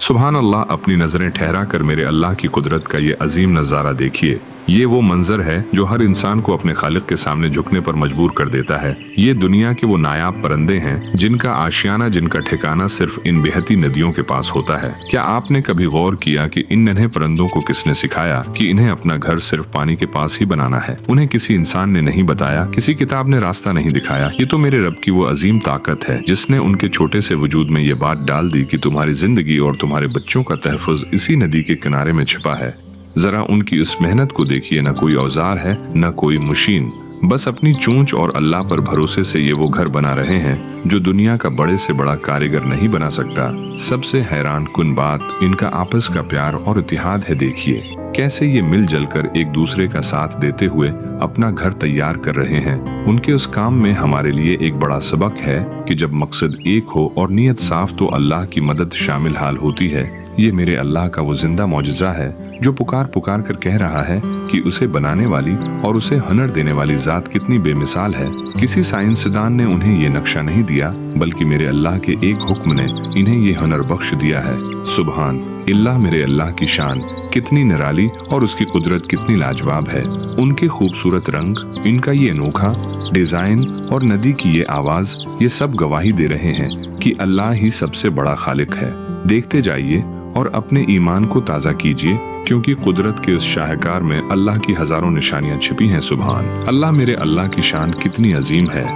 सुभान अल्लाह, अपनी नज़रें ठहरा कर मेरे अल्लाह की कुदरत का ये अजीम नज़ारा देखिए। ये वो मंजर है जो हर इंसान को अपने खालिक के सामने झुकने पर मजबूर कर देता है। ये दुनिया के वो नायाब परिंदे हैं जिनका आशियाना, जिनका ठिकाना सिर्फ इन बेहती नदियों के पास होता है। क्या आपने कभी गौर किया कि इन नन्हे परिंदों को किसने सिखाया कि इन्हें अपना घर सिर्फ पानी के पास ही बनाना है? उन्हें किसी इंसान ने नहीं बताया, किसी किताब ने रास्ता नहीं दिखाया। ये तो मेरे रब की वो अजीम ताकत है जिसने उनके छोटे से वजूद में ये बात डाल दी कि तुम्हारी जिंदगी और तुम्हारे बच्चों का तहफ़्फ़ुज़ इसी नदी के किनारे में छिपा है। जरा उनकी उस मेहनत को देखिए, न कोई औजार है न कोई मशीन, बस अपनी चोंच और अल्लाह पर भरोसे से ये वो घर बना रहे हैं जो दुनिया का बड़े से बड़ा कारीगर नहीं बना सकता। सबसे हैरान कुन बात इनका आपस का प्यार और इत्तेहाद है। देखिए कैसे ये मिल जल कर एक दूसरे का साथ देते हुए अपना घर तैयार कर रहे हैं। उनके उस काम में हमारे लिए एक बड़ा सबक है कि जब मकसद एक हो और नीयत साफ तो अल्लाह की मदद शामिल हाल होती है। ये मेरे अल्लाह का वो जिंदा मौजज़ा है जो पुकार पुकार कर कह रहा है कि उसे बनाने वाली और उसे हुनर देने वाली जात कितनी बेमिसाल है। किसी साइंसदान ने उन्हें ये नक्शा नहीं दिया, बल्कि मेरे अल्लाह के एक हुक्म ने इन्हें ये हुनर बख्श दिया है। सुभान अल्लाह, मेरे अल्लाह की शान कितनी निराली और उसकी कुदरत कितनी लाजवाब है। उनके खूबसूरत रंग, इनका ये अनोखा डिजाइन और नदी की ये आवाज, ये सब गवाही दे रहे हैं कि अल्लाह ही सबसे बड़ा खालिक है। देखते जाइए और अपने ईमान को ताज़ा कीजिए, क्योंकि कुदरत के उस शाहकार में अल्लाह की हजारों निशानियां छिपी हैं। सुभान अल्लाह, मेरे अल्लाह की शान कितनी अजीम है।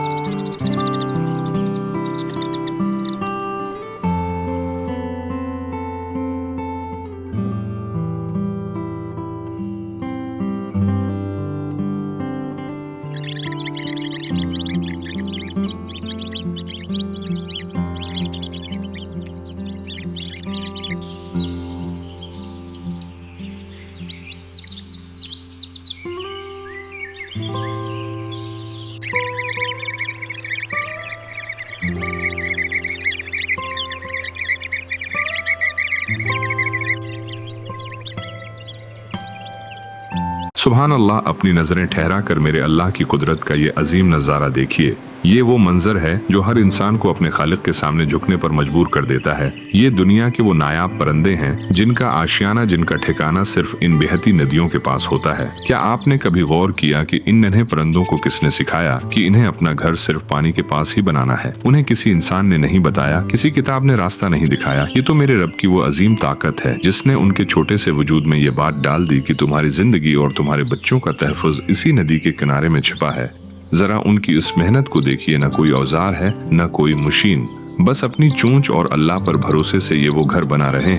सुभान अल्लाह, अपनी नज़रें ठहरा कर मेरे अल्लाह की कुदरत का ये अजीम नज़ारा देखिए। ये वो मंजर है जो हर इंसान को अपने खालिक के सामने झुकने पर मजबूर कर देता है। ये दुनिया के वो नायाब परिंदे हैं जिनका आशियाना, जिनका ठिकाना सिर्फ इन बेहती नदियों के पास होता है। क्या आपने कभी गौर किया कि इन नन्हे परिंदों को किसने सिखाया कि इन्हें अपना घर सिर्फ पानी के पास ही बनाना है? उन्हें किसी इंसान ने नहीं बताया, किसी किताब ने रास्ता नहीं दिखाया। ये तो मेरे रब की वो अजीम ताकत है जिसने उनके छोटे से वजूद में ये बात डाल दी कि तुम्हारी जिंदगी और तुम्हारे बच्चों का तहफ़्फ़ुज़ इसी नदी के किनारे में छिपा है। जरा उनकी उस मेहनत को देखिए, न कोई औजार है न कोई मशीन, बस अपनी चोंच और अल्लाह पर भरोसे से ये वो घर बना रहे हैं।